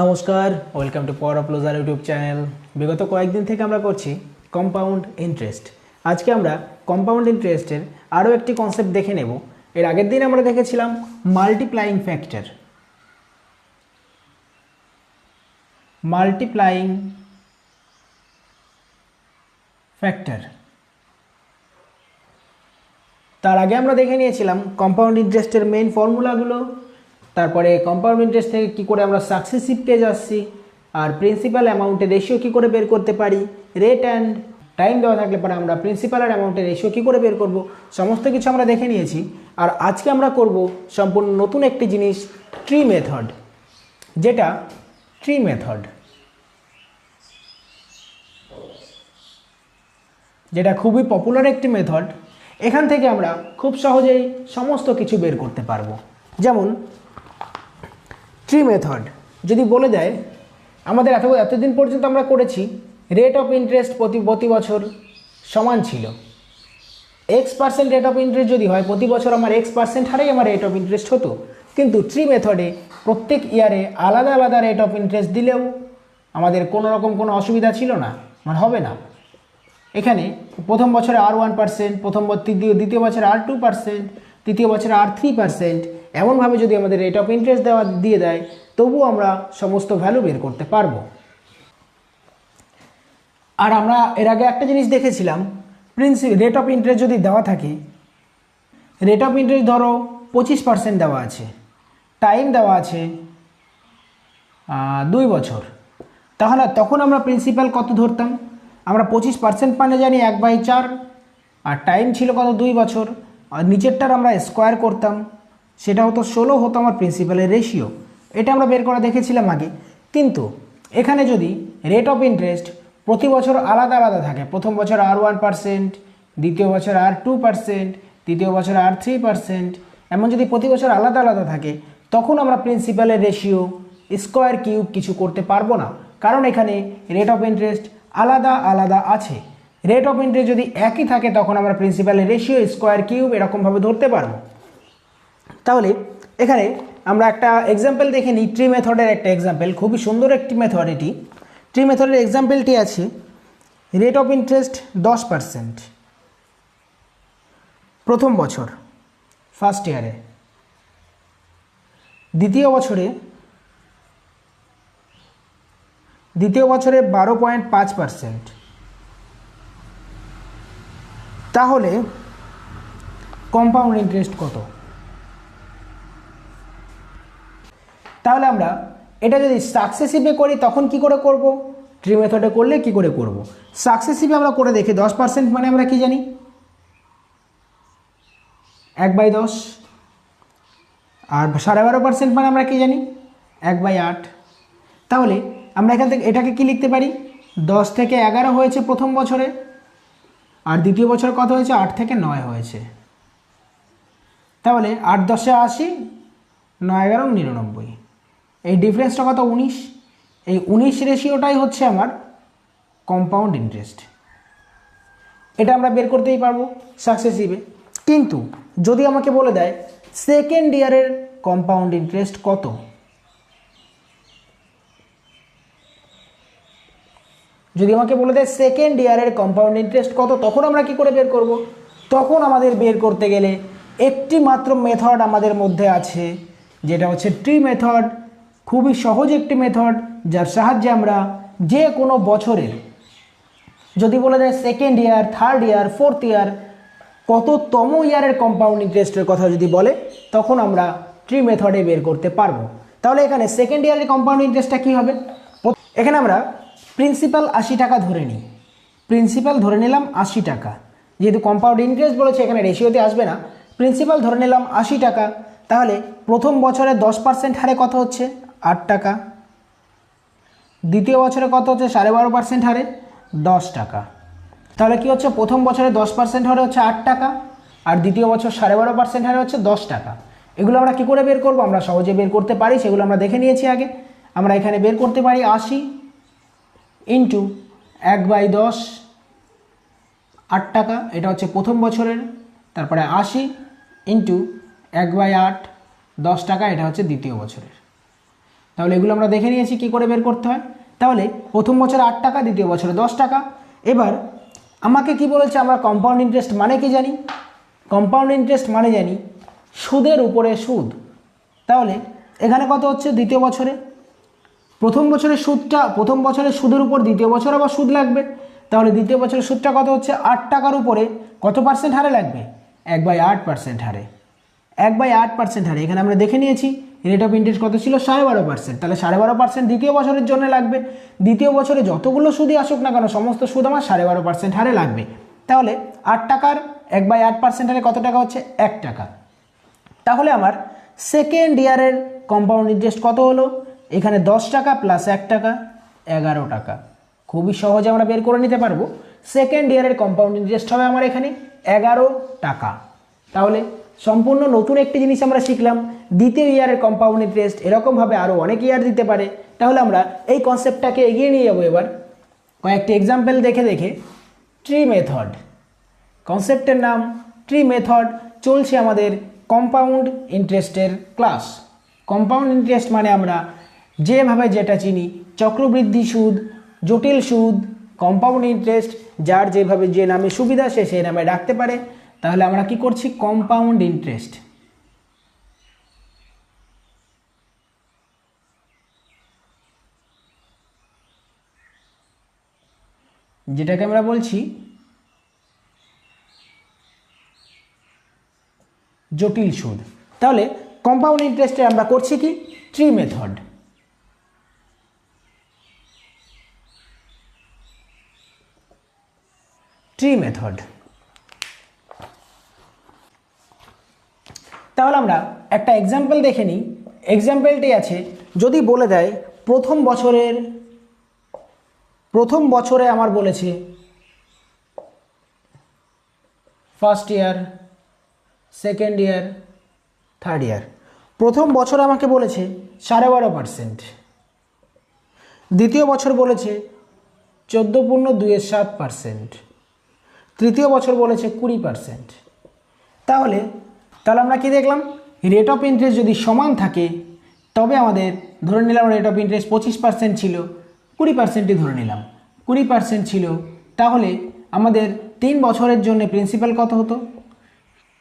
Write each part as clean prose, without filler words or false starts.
নমস্কার, welcome to power of loser YouTube channel. বিগত কয়েকদিন থেকে আমরা করছি কম্পাউন্ড ইন্টারেস্ট। আজকে আমরা কম্পাউন্ড ইন্টারেস্টের আরও একটি কনসেপ্ট দেখে নেব। এর আগের দিন আমরা দেখেছিলাম মাল্টিপ্লাইং ফ্যাক্টর। তার আগে আমরা দেখে নিয়েছিলাম কম্পাউন্ড ইন্টারেস্টের মেইন ফর্মুলাগুলো, তারপরে কম্পাউন্ড ইন্টারেস্ট থেকে কী করে আমরা সাকসেসিভ পেজ আসছি, আর প্রিন্সিপাল অ্যামাউন্টের রেশিও কী করে বের করতে পারি, রেট অ্যান্ড টাইম দেওয়া থাকলে পরে আমরা প্রিন্সিপাল আর অ্যামাউন্টের রেশিও কী করে বের করব, সমস্ত কিছু আমরা দেখে নিয়েছি। আর আজকে আমরা করব সম্পূর্ণ নতুন একটি জিনিস, ট্রি মেথড, যেটা খুবই পপুলার একটি মেথড। এখান থেকে আমরা খুব সহজেই সমস্ত কিছু বের করতে পারবো। যেমন ট্রি মেথড যদি বলে দেয়, আমাদের এতদিন পর্যন্ত আমরা করেছি রেট অফ ইন্টারেস্ট প্রতি বছর সমান ছিল x% রেট অফ ইন্টারেস্ট যদি হয়, প্রতি বছর আমার x% হারেই আমার রেট অফ ইন্টারেস্ট হতো। কিন্তু ট্রি মেথডে প্রত্যেক ইয়ারে আলাদা আলাদা রেট অফ ইন্টারেস্ট দিলেও আমাদের কোনো রকম কোনো অসুবিধা ছিল না, মানে হবে না। এখানে প্রথম বছরে R1%, দ্বিতীয় বছরে R2%, তৃতীয় বছরে R3%, এমনভাবে যদি আমাদের রেট অফ ইন্টারেস্ট দিয়ে দেয়, তবুও আমরা সমস্ত ভ্যালু বের করতে পারবো। আর আমরা এর আগে একটা জিনিস দেখেছিলাম, রেট অফ ইন্টারেস্ট যদি দেওয়া থাকে, রেট অফ ইন্টারেস্ট ধরো 25% দেওয়া আছে, টাইম দেওয়া আছে 2 বছর, তাহলে তখন আমরা প্রিন্সিপাল কত ধরতাম? আমরা 25% মানে জানি 1/4, আর টাইম ছিল কত? 2 বছর, আর নিচেরটার আমরা স্কোয়ার করতাম, সেটা হতো 16, হতো আমার প্রিন্সিপালের রেশিও। এটা আমরা বের করা দেখেছিলাম আগে। কিন্তু এখানে যদি রেট অফ ইন্টারেস্ট প্রতি বছর আলাদা আলাদা থাকে, প্রথম বছর R1%, দ্বিতীয় বছর R2%, তৃতীয় বছর R3%, এমন যদি প্রতি বছর আলাদা আলাদা থাকে, তখন আমরা প্রিন্সিপালের রেশিও স্কোয়ার কিউব কিছু করতে পারবো না, কারণ এখানে রেট অফ ইন্টারেস্ট আলাদা আলাদা আছে। রেট অফ ইন্টারেস্ট যদি একই থাকে, তখন আমরা প্রিন্সিপালের রেশিও স্কোয়ার কিউব এরকমভাবে ধরতে পারবো। তাহলে এখানে আমরা একটা এক্সাম্পল দেখে নিই, ট্রি মেথডের একটা এক্সাম্পল, খুবই সুন্দর একটি মেথড এটি। ট্রি মেথডের এক্সাম্পলটি আছে রেট অফ ইন্টারেস্ট 10% প্রথম বছর, ফার্স্ট ইয়ারে, দ্বিতীয় বছরে 12.5%। তাহলে কম্পাউন্ড ইন্টারেস্ট কত? তাহলে আমরা এটা যদি সাকসেসিভে করি, তখন কি করে করব? ট্রি মেথডে করলে কি করে করব? সাকসেসিভে আমরা করে দেখি। 10% মানে আমরা কি জানি? 1/10। আর 12.5% মানে আমরা কি জানি? 1/8। তাহলে আমরা এখান থেকে এটাকে কি লিখতে পারি? 10 থেকে 11 হয়েছে প্রথম বছরে, আর দ্বিতীয় বছরে কত হয়েছে? 8 থেকে 9 হয়েছে। তাহলে 8 10 80, 9 11 99, এই ডিফারেন্সটা কত? 19। এই 19 রেশিওটাই হচ্ছে আমার কম্পাউন্ড ইন্টারেস্ট। এটা আমরা বের করতেই পারবো সাকসেসিভে। কিন্তু যদি আমাকে বলে দেয় সেকেন্ড ইয়ারের কম্পাউন্ড ইন্টারেস্ট কত, যদি আমাকে বলে দেয় সেকেন্ড ইয়ারের কম্পাউন্ড ইন্টারেস্ট কত, তখন আমরা কি করে বের করব? তখন আমাদের বের করতে গেলে একটি মাত্র মেথড আমাদের মধ্যে আছে, যেটা হচ্ছে ট্রি মেথড। খুবই সহজ একটি মেথড, যার সাহায্যে আমরা যে কোনো বছরের, যদি বলে দেয় second year, third year, fourth year, কততম ইয়ারের কম্পাউন্ড ইন্টারেস্টের কথা যদি বলে, তখন আমরা ট্রি মেথডে বের করতে পারবো। তাহলে এখানে সেকেন্ড ইয়ারের কম্পাউন্ড ইন্টারেস্টটা কী হবে? এখানে আমরা প্রিন্সিপাল 80 টাকা ধরে নিই। প্রিন্সিপাল ধরে নিলাম 80 টাকা, যেহেতু কম্পাউন্ড ইন্টারেস্ট বলেছে, এখানে রেশিওতে আসবে না। প্রিন্সিপাল ধরে নিলাম 80 টাকা। তাহলে প্রথম বছরে 10% হারে কত হচ্ছে? 8 টাকা। দ্বিতীয় বছরে কত হচ্ছে? 12.5% হারে 10 টাকা। তাহলে কি হচ্ছে? প্রথম বছরে 10% হারে হচ্ছে 8 টাকা, আর দ্বিতীয় বছর 12.5% হারে হচ্ছে 10 টাকা। এগুলো আমরা কি করে বের করব? আমরা সহজে বের করতে পারি, সেগুলো আমরা দেখে নিয়েছি আগে। আমরা এখানে বের করতে পারি 80 ইন্টু 1/10, 8 টাকা, এটা হচ্ছে প্রথম বছরের। তারপরে 80 ইন্টু 1/8, 10 টাকা, এটা হচ্ছে দ্বিতীয় বছরের। তাহলে এগুলো আমরা দেখে নিয়েছি কী করে বের করতে হয়। তাহলে প্রথম বছরে 8 টাকা, দ্বিতীয় বছরে 10 টাকা। এবার আমাকে কি বলেছে, আমরা কম্পাউন্ড ইন্টারেস্ট মানে কি জানি? কম্পাউন্ড ইন্টারেস্ট মানে জানি সুদের উপরে সুদ। তাহলে এখানে কত হচ্ছে দ্বিতীয় বছরে? প্রথম বছরের সুদটা, প্রথম বছরের সুদের উপর দ্বিতীয় বছর আবার সুদ লাগবে। তাহলে দ্বিতীয় বছরের সুদটা কত হচ্ছে? 8 টাকার উপরে কত পার্সেন্ট হারে লাগবে? 1/8% হারে। 1/8% হারে। এখানে আমরা দেখে নিয়েছি রেট অফ ইন্টারেস্ট কত ছিল? 12.5%। তাহলে 12.5% দ্বিতীয় বছরের জন্য লাগবে। দ্বিতীয় বছরে যতগুলো সুদই আসুক না কেন সমস্ত সুদ আমার 12.5% হারে লাগবে। তাহলে 8 টাকার 1/8% হারে কত টাকা হচ্ছে? 1 টাকা। তাহলে আমার সেকেন্ড ইয়ারের কম্পাউন্ড ইন্টারেস্ট কত হলো? এখানে 10 টাকা প্লাস 1 টাকা 11 টাকা। খুবই সহজে আমরা বের করে নিতে পারবো। সেকেন্ড ইয়ারের কম্পাউন্ড ইন্টারেস্ট হবে আমার এখানে 11 টাকা। তাহলে সম্পূর্ণ নতুন একটি জিনিস আমরা শিখলাম, দ্বিতীয় ইয়ারের কম্পাউন্ড ইন্টারেস্ট এরকমভাবে আরও অনেক ইয়ার দিতে পারে। তাহলে আমরা এই কনসেপ্টটাকে এগিয়ে নিয়ে যাবো এবার কয়েকটি এক্সাম্পল দেখে দেখে। ট্রি মেথড, কনসেপ্টের নাম ট্রি মেথড। চলছে আমাদের কম্পাউন্ড ইন্টারেস্টের ক্লাস। কম্পাউন্ড ইন্টারেস্ট মানে আমরা যেভাবে যেটা চিনি, চক্রবৃদ্ধি সুদ, জটিল সুদ, কম্পাউন্ড ইন্টারেস্ট, যার যেভাবে যে নামে সুবিধা সে সেই নামে ডাকতে পারে। তাহলে আমরা কি করছি? Compound interest. যেটাকে আমরা বলছি জটিল সুদ। তাহলে কম্পাউন্ড ইন্টারেস্টে আমরা করছি কি? Tree method. Tree method. তাহলে আমরা একটা এক্সাম্পল দেখে নিই। এক্সাম্পলটি আছে, যদি বলে দেয় প্রথম বছরে আমার বলেছে first year, second year, third year. প্রথম বছর আমাকে বলেছে 12.5%, দ্বিতীয় বছর বলেছে 14.27%, তৃতীয় বছর বলেছে 20%। তাহলে আমরা কি দেখলাম? রেট অফ ইন্টারেস্ট যদি সমান থাকে তবে আমাদের ধরে নিলাম রেট অফ ইন্টারেস্ট 25% ছিল, 20%ই ধরে নিলাম 20% ছিল। তাহলে আমাদের 3 বছরের জন্য প্রিন্সিপাল কত হতো?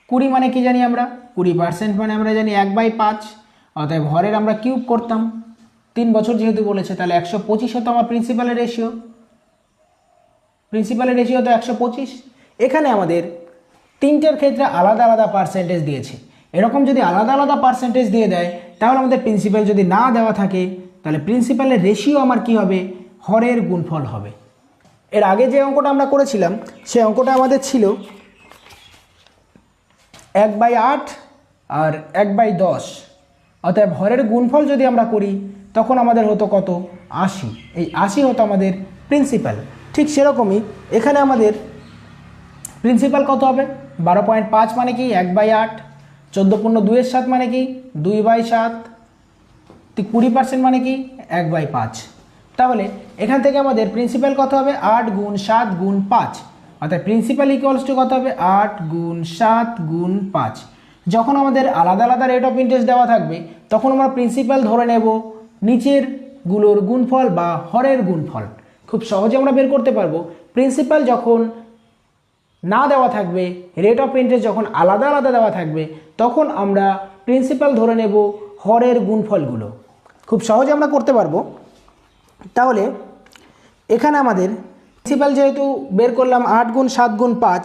20 মানে কি জানি আমরা? 20% মানে আমরা জানি 1/5। অতএব হরের আমরা কিউব করতাম। 3 বছর যেহেতু বলেছে তাহলে 125 হতো আমার প্রিন্সিপালের রেশিও। প্রিন্সিপালের রেশিও তো 125। এখানে আমাদের তিনটের ক্ষেত্রে আলাদা আলাদা পার্সেন্টেজ দিয়েছে। এরকম যদি আলাদা আলাদা পার্সেন্টেজ দিয়ে দেয় তাহলে আমাদের প্রিন্সিপাল যদি না দেওয়া থাকে তাহলে প্রিন্সিপালের রেশিও আমার কি হবে? হরের গুণফল হবে। এর আগে যে অঙ্কটা আমরা করেছিলাম সেই অঙ্কটা আমাদের ছিল 1/8 আর 1/10। অতএব হরের গুণফল যদি আমরা করি তখন আমাদের হতো কত? 80। এই 80 হতো আমাদের প্রিন্সিপাল। ঠিক সেরকমই এখানে আমাদের প্রিন্সিপাল কত হবে? 12.5 মানে কি? 1/8। 14.27 মানে কি? 2/7। 20% মানে কি? 1/5। তাহলে এখান থেকে আমাদের প্রিন্সিপাল কত হবে? 8 গুণ 7 গুণ 5। অর্থাৎ প্রিন্সিপাল ইকুয়ালস টু কত হবে? 8 গুণ 7 গুণ 5। যখন আমাদের আলাদা আলাদা রেট অফ ইন্টারেস্ট দেওয়া থাকবে তখন আমরা প্রিন্সিপাল ধরে নেব নিচের গুলোর গুণফল বা হরের গুণফল। খুব সহজে আমরা বের করতে পারবো। প্রিন্সিপাল যখন না দেওয়া থাকবে, রেট অফ ইন্টারেস্ট যখন আলাদা আলাদা দেওয়া থাকবে তখন আমরা প্রিন্সিপাল ধরে নেব হরের গুণফলগুলো। খুব সহজে আমরা করতে পারবো। তাহলে এখানে আমাদের প্রিন্সিপাল যেহেতু বের করলাম 8 গুণ 7 গুণ 5,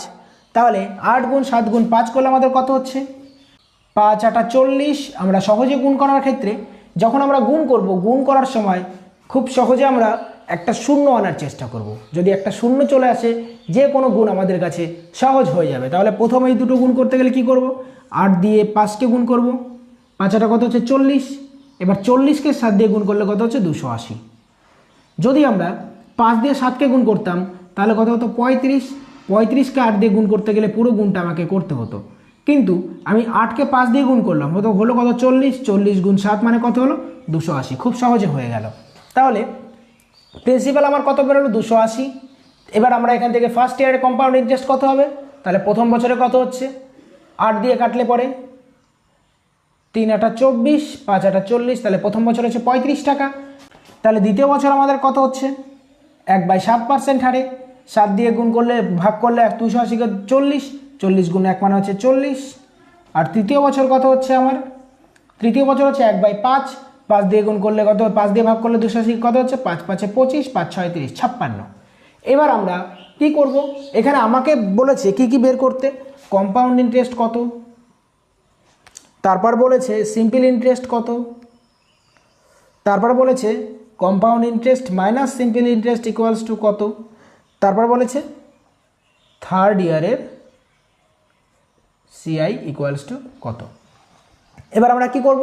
তাহলে 8 গুণ 7 গুণ 5 করলে আমাদের কত হচ্ছে? 5 8 40। আমরা সহজে গুণ করার ক্ষেত্রে যখন আমরা গুণ করার সময় খুব সহজে আমরা একটা শূন্য আনার চেষ্টা করব। যদি একটা শূন্য চলে আসে যে কোনো গুণ আমাদের কাছে সহজ হয়ে যাবে। তাহলে প্রথমে এই দুটো গুণ করতে গেলে কি করব? 8 দিয়ে 5কে গুণ করব। 5 8 কত হচ্ছে? 40। এবার 40কে 7 দিয়ে গুণ করলে কত হচ্ছে? 280। যদি আমরা 5 দিয়ে 7কে গুণ করতাম তাহলে কত হতো? 35। 35কে 8 দিয়ে গুণ করতে গেলে পুরো গুণটা আমাকে করতে হতো, কিন্তু আমি 8কে 5 দিয়ে গুণ করলাম, হলো কত? 40। 40 গুণ 7 মানে কত হলো? 280। খুব সহজে হয়ে গেল। তাহলে প্রিন্সিপাল আমার কত বেরোলো? 280। এবার আমরা এখান থেকে ফার্স্ট ইয়ারের কম্পাউন্ড ইন্টারেস্ট কত হবে? তাহলে প্রথম বছরে কত হচ্ছে? 8 দিয়ে কাটলে পরে 3 আটা 24, 5 আটা 40, তাহলে প্রথম বছর হচ্ছে 35 টাকা। তাহলে দ্বিতীয় বছর আমাদের কত হচ্ছে 1/7% হারে 7 দিয়ে গুণ করলে ভাগ করলে 280 কে 40, 40 গুণ 1 মানে হচ্ছে 40। আর তৃতীয় বছর কত হচ্ছে আমার, তৃতীয় বছর হচ্ছে 1/5, 5 দিয়ে গুণ করলে কত, 5 দিয়ে ভাগ করলে 280 কত হচ্ছে 5 5 25, 5 6 30, 56। এবার আমরা কি করব, এখানে আমাকে বলেছে কি কি বের করতে, কম্পাউন্ড ইন্টারেস্ট কত, তারপর বলেছে সিম্পল ইন্টারেস্ট কত, তারপর বলেছে compound interest minus simple interest equals to কত, তারপর বলেছে থার্ড ইয়ারের সিআই ইকুয়ালস টু কত। এবার আমরা কি করব,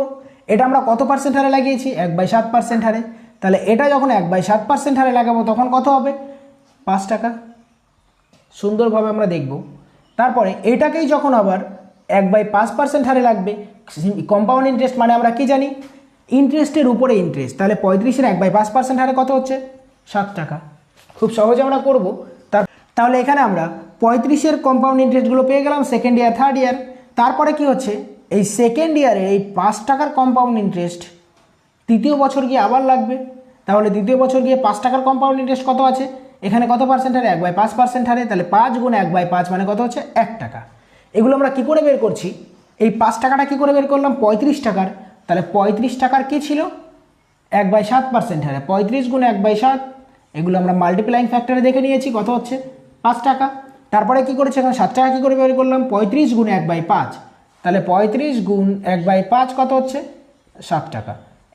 এটা আমরা কত পার্সেন্ট হারে লাগিয়েছি 1/7% হারে, তাহলে এটা যখন 1/7% হারে লাগাবো তখন কত হবে 5 টাকা। সুন্দরভাবে আমরা দেখব। তারপরে এটাকেই যখন আবার 1/5% হারে লাগবে, কম্পাউন্ড ইন্টারেস্ট মানে আমরা কি জানি ইন্টারেস্টের উপরে ইন্টারেস্ট, তাহলে 35-এর 1/5% হারে কত হচ্ছে 7 টাকা। খুব সহজে আমরা করব। তাহলে এখানে আমরা 35-এর কম্পাউন্ড ইন্টারেস্টগুলো পেয়ে গেলাম সেকেন্ড ইয়ার থার্ড ইয়ার। তারপরে কি হচ্ছে এই সেকেন্ড ইয়ারে এই 5 টাকার কম্পাউন্ড ইন্টারেস্ট তৃতীয় বছর গিয়ে আবার লাগবে, তাহলে দ্বিতীয় বছর গিয়ে 5 টাকার কম্পাউন্ড ইন্টারেস্ট কত আছে এখানে কত পার্সেন্ট হারে 1/5% হারে, তাহলে 5 গুণ 1/5 মানে কত হচ্ছে 1 টাকা। এগুলো আমরা কি করে বের করছি, এই 5 টাকাটা কি করে বের করলাম 35 টাকার, তাহলে 35 টাকার কি ছিল 1/7% হারে, 35 গুণ 1/7, এগুলো আমরা মাল্টিপ্লাইং ফ্যাক্টরে দেখে নিয়েছি কত হচ্ছে 5 টাকা। তারপরে কি করেছে এখানে 7 টাকা কি করে বের করলাম 35 গুণ 1/5, তাহলে 35 গুণ 1/5 কত হচ্ছে 7 টাকা।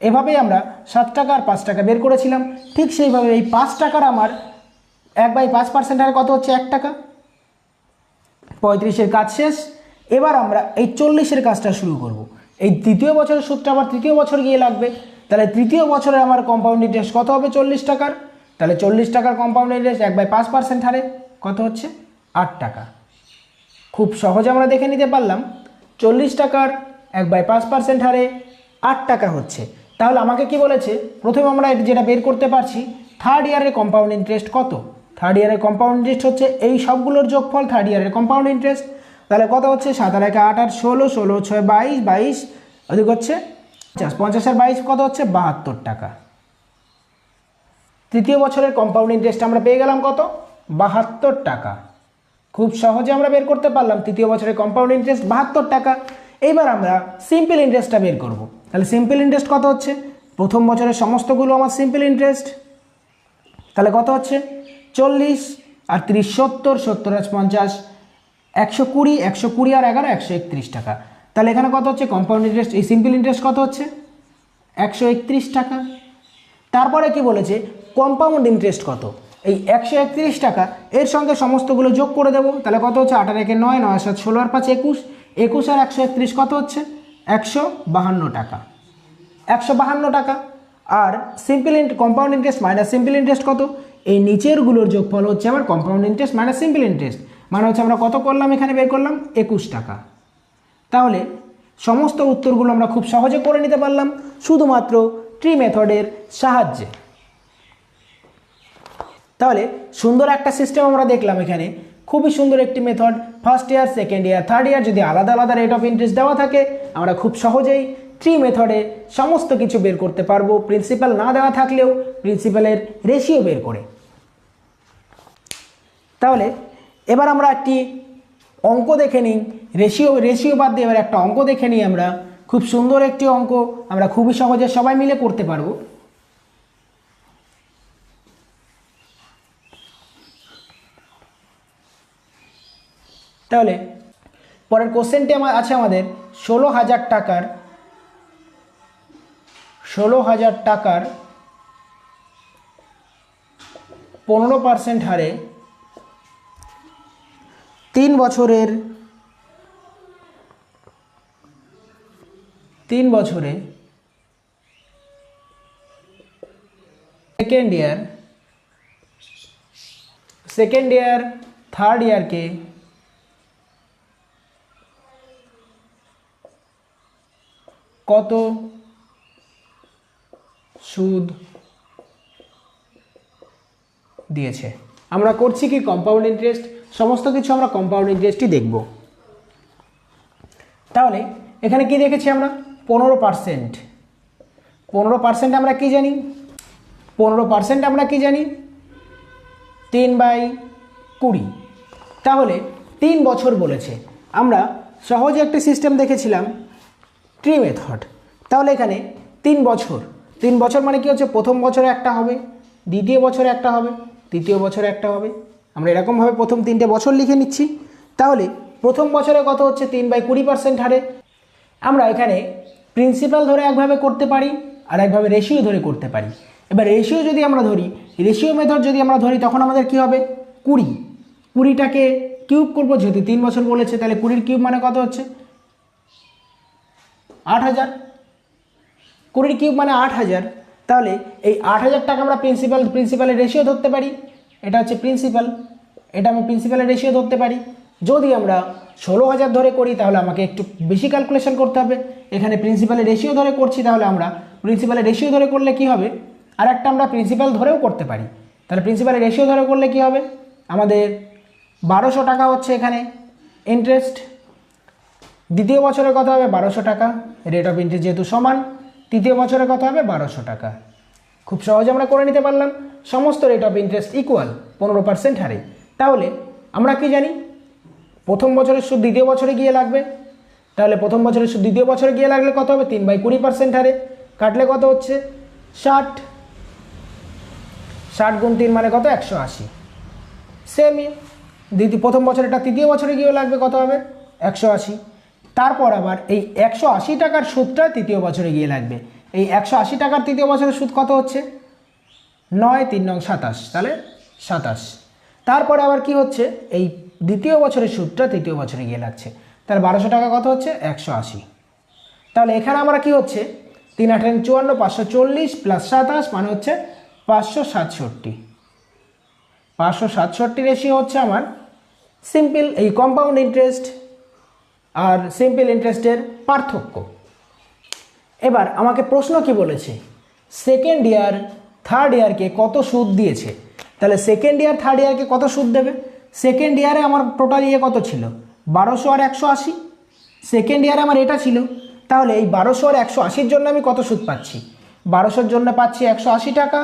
এভাবেই আমরা 7 টাকা আর 5 টাকা বের করেছিলাম। ঠিক সেইভাবে এই 5 টাকার আমার 1/5% হারে কত হচ্ছে 1 টাকা। 35-এর কাজ শেষ। এবার আমরা এই 40-এর কাজটা শুরু করব। এই তৃতীয় বছরের সুদটা আবার তৃতীয় বছর গিয়ে লাগবে, তাহলে তৃতীয় বছরে আমার কম্পাউন্ড ইন্টারেস্ট কত হবে 40 টাকার, তাহলে 40 টাকার কম্পাউন্ড ইন্টারেস্ট 1/5% হারে কত হচ্ছে 8 টাকা। খুব সহজে আমরা দেখে নিতে পারলাম 40 টাকার 1/5% হারে 8 টাকা হচ্ছে। তাহলে আমাকে কি বলেছে, প্রথমে আমরা যেটা বের করতে পারছি থার্ড ইয়ারের কম্পাউন্ড ইন্টারেস্ট কত, থার্ড ইয়ারের কম্পাউন্ড ইন্টারেস্ট হচ্ছে এই সবগুলোর যোগফল থার্ড ইয়ারের কম্পাউন্ড ইন্টারেস্ট। তাহলে কত হচ্ছে 7 আর 1 8 আর 16, 16 6 22, 22 অধিক হচ্ছে 50, 50 আর 22 কত হচ্ছে 72 টাকা। তৃতীয় বছরের কম্পাউন্ড ইন্টারেস্ট আমরা পেয়ে গেলাম কত 72 টাকা। খুব সহজে আমরা বের করতে পারলাম তৃতীয় বছরের কম্পাউন্ড ইন্টারেস্ট 72 টাকা। এইবার আমরা সিম্পল ইন্টারেস্টটা বের করব। তাহলে সিম্পল ইন্টারেস্ট কত হচ্ছে, প্রথম বছরের সমস্তগুলো আমার সিম্পল ইন্টারেস্ট, তাহলে কত হচ্ছে 40 আর 30 70, 70 আর 50 120, 120 আর 11 131 টাকা। তাহলে এখানে কত হচ্ছে কম্পাউন্ড ইন্টারেস্ট এই সিম্পল ইন্টারেস্ট কত হচ্ছে 131 টাকা। তারপরে কি বলেছে কম্পাউন্ড ইন্টারেস্ট কত, এই 131 টাকা এর সঙ্গে সমস্তগুলো যোগ করে দেবো, তাহলে কত হচ্ছে 8 আর 1 9, 9 আর 7 16 আর 5 21, 21 আর 131 কত হচ্ছে 152 টাকা, 152 টাকা। আর simple compound interest minus simple interest কত, এই নিচেরগুলোর যোগফল হচ্ছে আমার compound interest minus simple interest, মানে হচ্ছে আমরা কত করলাম এখানে বের করলাম 21 টাকা। তাহলে সমস্ত উত্তরগুলো আমরা খুব সহজে করে নিতে পারলাম শুধুমাত্র ট্রি মেথডের সাহায্যে। তাহলে সুন্দর একটা সিস্টেম আমরা দেখলাম এখানে, খুবই সুন্দর একটি method. First year second year third year যদি আলাদা আলাদা রেট অফ ইন্টারেস্ট দেওয়া থাকে আমরা খুব সহজেই ট্রি মেথডে সমস্ত কিছু বের করতে পারবো, প্রিন্সিপাল না দেওয়া থাকলেও প্রিন্সিপালের রেশিও বের করে। তাহলে এবার আমরা একটি অঙ্ক দেখে নিই, রেশিও বাদ দিয়ে এবার একটা অঙ্ক দেখে নিই আমরা। খুব সুন্দর একটি অঙ্ক, আমরা খুবই সহজে সবাই মিলে করতে পারবো। তাহলে পরের কোশ্চেনটি আছে আমাদের 16,000 টাকার 15% হারে 3 বছরে সেকেন্ড ইয়ার থার্ড ইয়ারকে কত সুদ দিয়েছে। আমরা করছি কি কম্পাউন্ড ইন্টারেস্ট, সমস্ত কিছু আমরা কম্পাউন্ড ইন্টারেস্টই দেখব। তাহলে এখানে কি দেখেছি আমরা 15%। 15% আমরা কি জানি? 15% আমরা কি জানি? 3/20। তাহলে 3 বছর বলেছে। আমরা সহজে একটি সিস্টেম দেখেছিলাম, ট্রি মেথড। তাহলে এখানে 3 বছর, 3 বছর মানে কি হচ্ছে, প্রথম বছরে একটা হবে, দ্বিতীয় বছরে একটা হবে, তৃতীয় বছরে একটা হবে। আমরা এরকমভাবে প্রথম 3টে বছর লিখে নিচ্ছি। তাহলে প্রথম বছরে কত হচ্ছে? 3/20% হারে। আমরা এখানে প্রিন্সিপাল ধরে একভাবে করতে পারি, আর একভাবে রেশিও ধরে করতে পারি। এবার রেশিও যদি আমরা ধরি, রেশিও মেথড যদি আমরা ধরি, তখন আমাদের কি হবে? 20। 20টাকে কিউব করবো, যেহেতু 3 বছর বলেছে, তাহলে 20 কিউব মানে কত হচ্ছে? 8000। 20 কিউব মানে 8000। তাহলে এই 8000 টাকা আমরা প্রিন্সিপালের রেশিও ধরতে পারি। এটা হচ্ছে প্রিন্সিপাল, এটা আমি প্রিন্সিপালের রেশিও ধরতে পারি। যদি আমরা 16000 ধরে করি, তাহলে আমাকে একটু বেশি ক্যালকুলেশন করতে হবে। এখানে প্রিন্সিপালের রেশিও ধরে করছি, তাহলে আমরা প্রিন্সিপালের রেশিও ধরে করলে কি হবে? আর একটা আমরা প্রিন্সিপাল ধরেও করতে পারি। তাহলে প্রিন্সিপালের রেশিও ধরে করলে কি হবে? আমাদের 1200 টাকা হচ্ছে এখানে ইন্টারেস্ট। দ্বিতীয় বছরে কত হবে? 1200 টাকা। রেট অফ ইন্টারেস্ট যেহেতু সমান, তৃতীয় বছরে কত হবে? 1200 টাকা। খুব সহজে আমরা করে নিতে পারলাম। সমস্ত রেট অফ ইন্টারেস্ট ইকুয়াল 15% হারে। তাহলে আমরা কি জানি? প্রথম বছরের সুদ দ্বিতীয় বছরে গিয়ে লাগবে। তাহলে প্রথম বছরের সুদ দ্বিতীয় বছরে গিয়ে লাগলে কত হবে? 3/20% হারে। কাটলে কত হচ্ছে? 60। 60 গুণ 3 মানে কত? 180। সেমই প্রথম বছরেরটা তৃতীয় বছরে গিয়েও লাগবে, কত হবে? 180। তারপর আবার এই 180 টাকার সুদটা তৃতীয় বছরে গিয়ে লাগবে। এই 180 টাকার তৃতীয় বছরের সুদ কত হচ্ছে? 9 3 9 27, তাহলে 27। তারপরে আবার কি হচ্ছে? এই দ্বিতীয় বছরের সুদটা তৃতীয় বছরে গিয়ে লাগছে। তাহলে 1200 টাকা কত হচ্ছে? 180। তাহলে এখানে আমরা কি হচ্ছে? 3 8 54, 540 প্লাস 27 মানে হচ্ছে 567। 567 রেশিও হচ্ছে আমার সিম্পল এই কম্পাউন্ড ইন্টারেস্ট আর সিম্পল ইন্টারেস্টের পার্থক্য। এবার আমাকে প্রশ্ন কি বলেছে? সেকেন্ড ইয়ার থার্ড ইয়ারকে কত সুদ দিয়েছে। তাহলে সেকেন্ড ইয়ার থার্ড ইয়ারকে কত সুদ দেবে? সেকেন্ড ইয়ারে আমার টোটাল কত ছিল? 1200 আর 180। সেকেন্ড ইয়ারে আমার এটা ছিল। তাহলে এই 1200 আর 180-র জন্য আমি কত সুদ পাচ্ছি? 1200-র জন্য পাচ্ছি 180 টাকা,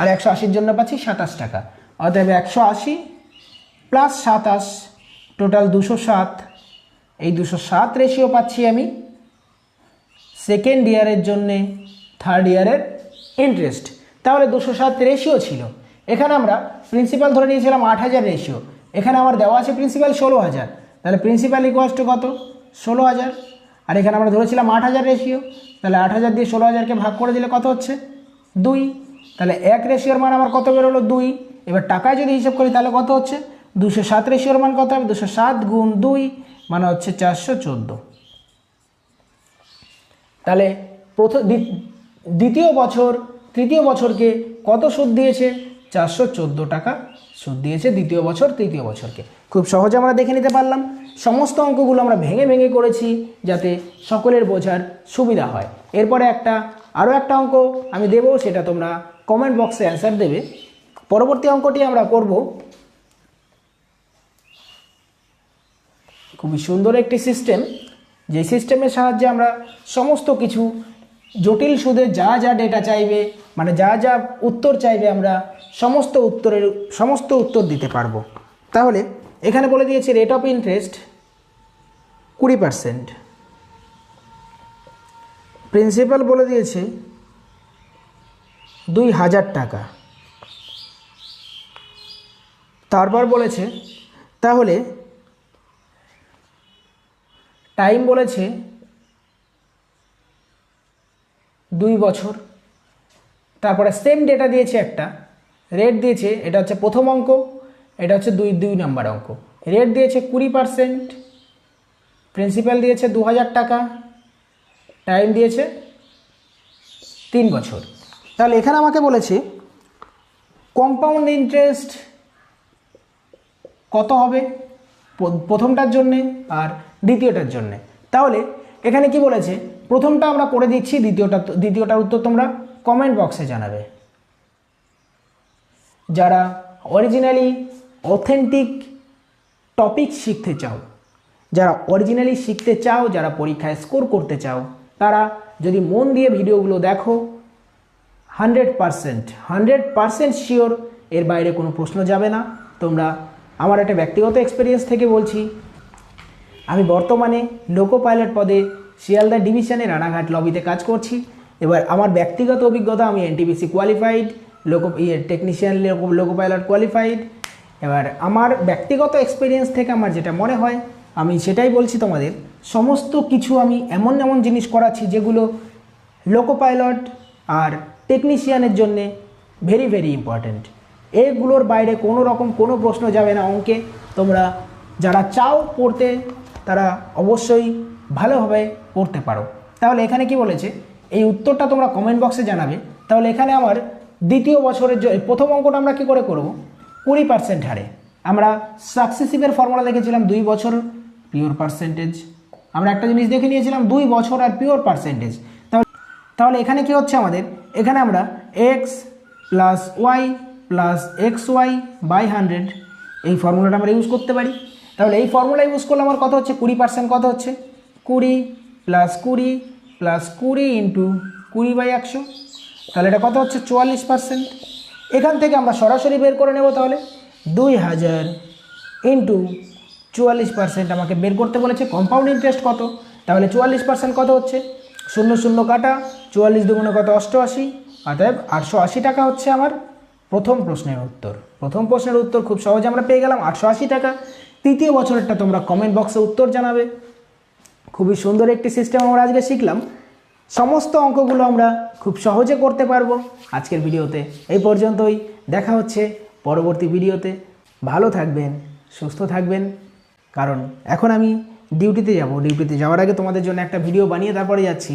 আর 180-র জন্য পাচ্ছি 27 টাকা। অতএব 180 প্লাস 27 টোটাল 207। এই 207 রেশিও পাচ্ছি আমি সেকেন্ড ইয়ারের জন্যে থার্ড ইয়ারের ইন্টারেস্ট। তাহলে 207 রেশিও ছিল। এখানে আমরা প্রিন্সিপাল ধরে নিয়েছিলাম 8000 রেশিও। এখানে আমার দেওয়া আছে প্রিন্সিপাল 16000। তাহলে প্রিন্সিপাল ইকুয়ালস টু কত? 16000। আর এখানে আমরা ধরেছিলাম 8000 রেশিও। তাহলে 8000 দিয়ে 16000কে ভাগ করে দিলে কত হচ্ছে? 2। তাহলে 1 রেশিওর মান আমার কত বেরোলো? 2। এবার টাকায় যদি হিসাব করি তাহলে কত হচ্ছে? 207 রেশিওর মান কত হবে? 207 গুণ 2 মানে হচ্ছে 414। তাহলে দ্বিতীয় বছর তৃতীয় বছরকে কত সুদ দিয়েছে? 414 টাকা সুদ দিয়েছে দ্বিতীয় বছর তৃতীয় বছরকে। খুব সহজে আমরা দেখে নিতে পারলাম। সমস্ত অঙ্কগুলো আমরা ভেঙে ভেঙে করেছি যাতে সকলের বোঝার সুবিধা হয়। এরপরে আরও একটা অঙ্ক আমি দেবো, সেটা তোমরা কমেন্ট বক্সে অ্যান্সার দেবে। পরবর্তী অঙ্কটি আমরা করব খুবই সুন্দর একটি সিস্টেম, যে সিস্টেমের সাহায্যে আমরা সমস্ত কিছু জটিল সুদের যা যা ডেটা চাইবে, মানে যা যা উত্তর চাইবে, আমরা সমস্ত উত্তর দিতে পারবো। তাহলে এখানে বলে দিয়েছে রেট অফ ইন্টারেস্ট 20%, প্রিন্সিপাল বলে দিয়েছে 2000 টাকা। তারপর বলেছে তাহলে টাইম বলেছে 2 বছর। তারপরে সেম ডেটা দিয়েছে, একটা রেট দিয়েছে, এটা হচ্ছে প্রথম অঙ্ক, এটা হচ্ছে 2 নম্বর অঙ্ক। রেট দিয়েছে 20%, প্রিন্সিপাল দিয়েছে 2000 টাকা, টাইম দিয়েছে 3 বছর। তাহলে এখানে আমাকে বলেছে কম্পাউন্ড ইন্টারেস্ট কত হবে প্রথমটার জন্যে আর দ্বিতীয়টার জন্যে। তাহলে এখানে কি বলেছে? প্রথমটা আমরা করে দিচ্ছি, দ্বিতীয়টার উত্তর তোমরা কমেন্ট বক্সে জানাবে। যারা অরিজিনালি অথেন্টিক টপিক শিখতে চাও, যারা অরিজিনালি শিখতে চাও, যারা পরীক্ষায় স্কোর করতে চাও, তারা যদি মন দিয়ে ভিডিওগুলো দেখো 100% শিওর এর বাইরে কোনো প্রশ্ন যাবে না। তোমরা, আমার একটা ব্যক্তিগত এক্সপিরিয়েন্স থেকে বলছি, আমি বর্তমানে লোকো পাইলট পদে শিয়ালদা ডিভিশনে রানাঘাট লবিতে কাজ করছি। এবার আমার ব্যক্তিগত অভিজ্ঞতা, আমি NTPC qualified, technician loco pilot qualified. এবার আমার ব্যক্তিগত এক্সপিরিয়েন্স থেকে আমার যেটা মনে হয় আমি সেটাই বলছি তোমাদের। সমস্ত কিছু আমি এমন এমন জিনিস করাচ্ছি যেগুলো লোকো পাইলট আর টেকনিশিয়ানের জন্যে ভেরি ভেরি ইম্পর্ট্যান্ট। এগুলোর বাইরে কোনো রকম কোনো প্রশ্ন যাবে না অঙ্কে। তোমরা যারা চাও পড়তে তারা অবশ্যই ভালোভাবে পড়তে পারো। তাহলে এখানে কি বলেছে, এই উত্তরটা তোমরা কমেন্ট বক্সে জানাবে। তাহলে এখানে আমার দ্বিতীয় বছরের প্রথম অঙ্কটা আমরা কী করে করব, 20% হারে। আমরা সাকসেসিভের ফর্মুলা দেখেছিলাম 2 বছর পিওর পার্সেন্টেজ। আমরা একটা জিনিস দেখে নিয়েছিলাম 2 বছর আর পিওর পার্সেন্টেজ। তাহলে এখানে কি হচ্ছে আমাদের, এখানে আমরা X plus Y plus XY by 100 এই ফর্মুলাটা আমরা ইউজ করতে পারি। তাহলে এই ফর্মুলা ইউজ করলে আমার কত হচ্ছে, 20% কত হচ্ছে, 20 প্লাস 20 প্লাস 20 ইন্টু 20/100। তাহলে এটা কত হচ্ছে, 44%। এখান থেকে আমরা সরাসরি বের করে নেব। তাহলে 2000 ইন্টু 44% আমাকে বের করতে বলেছে। কম্পাউন্ড ইন্টারেস্ট কত, তাহলে 44% কত হচ্ছে, 0 0 কাটা, 44 দুগুণে কত, 88। অতএব 880 টাকা হচ্ছে আমার প্রথম প্রশ্নের উত্তর। প্রথম প্রশ্নের উত্তর খুব সহজে আমরা পেয়ে গেলাম, 880 টাকা। তৃতীয় বছরেরটা তোমরা কমেন্ট বক্সে উত্তর জানাবে। খুবই সুন্দর একটি সিস্টেম আমরা আজকে শিখলাম। সমস্ত অঙ্কগুলো আমরা খুব সহজে করতে পারবো। আজকের ভিডিওতে এই পর্যন্তই, দেখা হচ্ছে পরবর্তী ভিডিওতে। ভালো থাকবেন, সুস্থ থাকবেন, কারণ এখন আমি ডিউটিতে যাব। ডিউটিতে যাওয়ার আগে তোমাদের জন্য একটা ভিডিও বানিয়ে তারপরে যাচ্ছি।